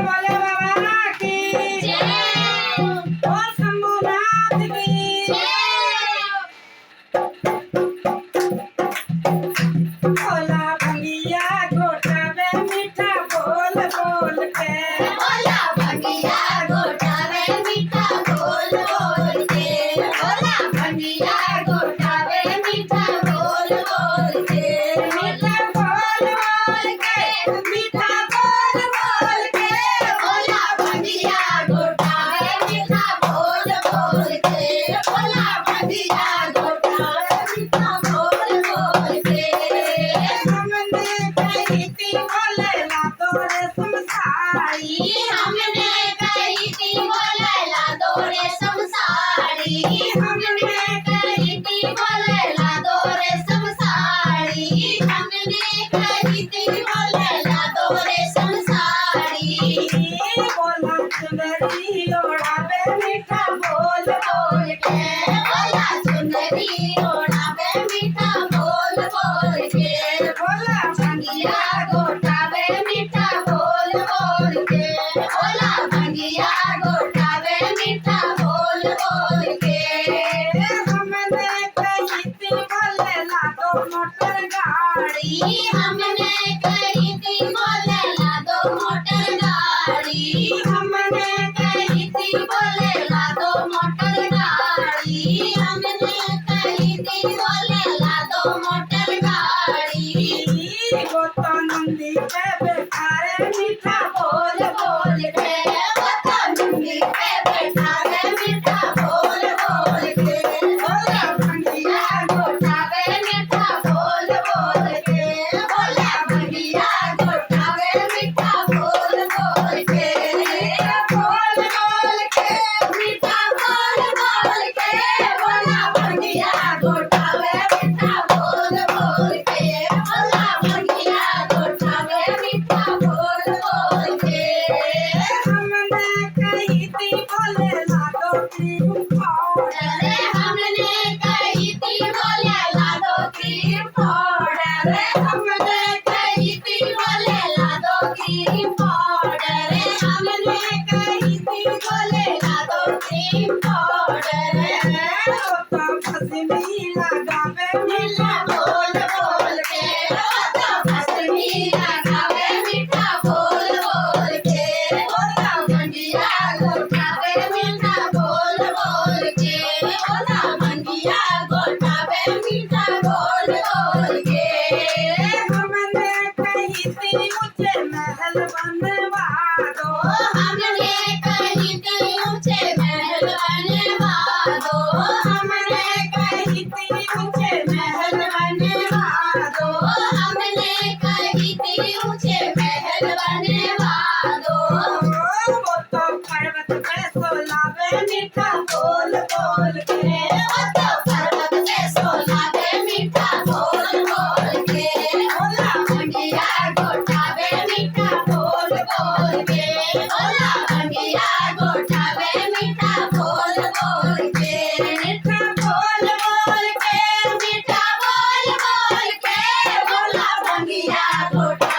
बोले बाबा की बोल शंभुनाथ की भोला भंगिया घोटावे मीठा बोल बोल के भोला भंगिया घोटावे मीठा बोल बोल के भोला भंगिया घोटावे मीठा बोल बोल के मीठा बोल बोल के मीठा बोल बोल के भोला भंगिया घोटावे मीठा बोल बोल के भोला भंगिया घोटावे मीठा बोल बोल के हमने कही थी बोले ला तोरे समसाई हमने कही थी बोलेला दोरे समसाड़ी हमने कही थी बोलेला दोरे समसाड़ी हमने कही थी बोलेला दोरे समसाड़ी बोला चुनरी ओढ़ावे मीठा बोल बोल के बोला चुनरी ओढ़ावे मीठा बोल बोल के बोला भंगिया घोटावे मीठा बोल बोल के भोला भंगिया घोटावे मीठा बोल बोल के हमने कही थी बोले ला दो मोटर गाड़ी हमने कही थी बोलेला दो मोटर गाड़ी हमने कही थी बोलेला दो मोटर गाड़ी हमने कही थी बोलेला दो मोटर गाड़ी गोता नंदी पे बेचारे मीठा बोल बोल के बता नंदी पे बैठा रे मीठा बोल बोल के भोला भंगिया घोटावे मीठा बोल बोल के भोला भंगिया घोटावे मीठा बोल बोल के बोल बोल के मीठा बोल बोल के भोला भंगिया घोटावे मीठा बोल बोल के भोला भंगिया घोटावे मीठा बोल बोल के हमने कही थी बोले ला दो क्रीम पाउडर हमने कही थी बोलेला दो क्रीम पाउडर हमने कही थी बोलेला दो क्रीम पाउडर हमने कही थी बोलेला दो क्रीम पाउडर गोता फसमी लगावे मीठा बोल बोल के रोता भस्मी लगावे मीठा बोल बोल के भोला भंगिया घोटावे मीठा बोल बोल के भोला भंगिया घोटावे मीठा बोल बोल के हमने कही थी मुझे महल बनवा दो हमने कही थी ऊंचे महल बनवा दो हमने कही थी ऊंचे महल बनवा दो हमने कही थी ऊंचे महल बनवा दो वो तो पर्वत पे सोलावे मीठा बोल बोल के वो तो पर्वत पे सोलावे मीठा बोल बोल के भोला भंगिया घोटावे मीठा बोल बोल के भोला भंगिया घोटावे मीठा बोल बोल के मीठा बोल बोल के मीठा बोल बोल के भोला भंगिया घोटावे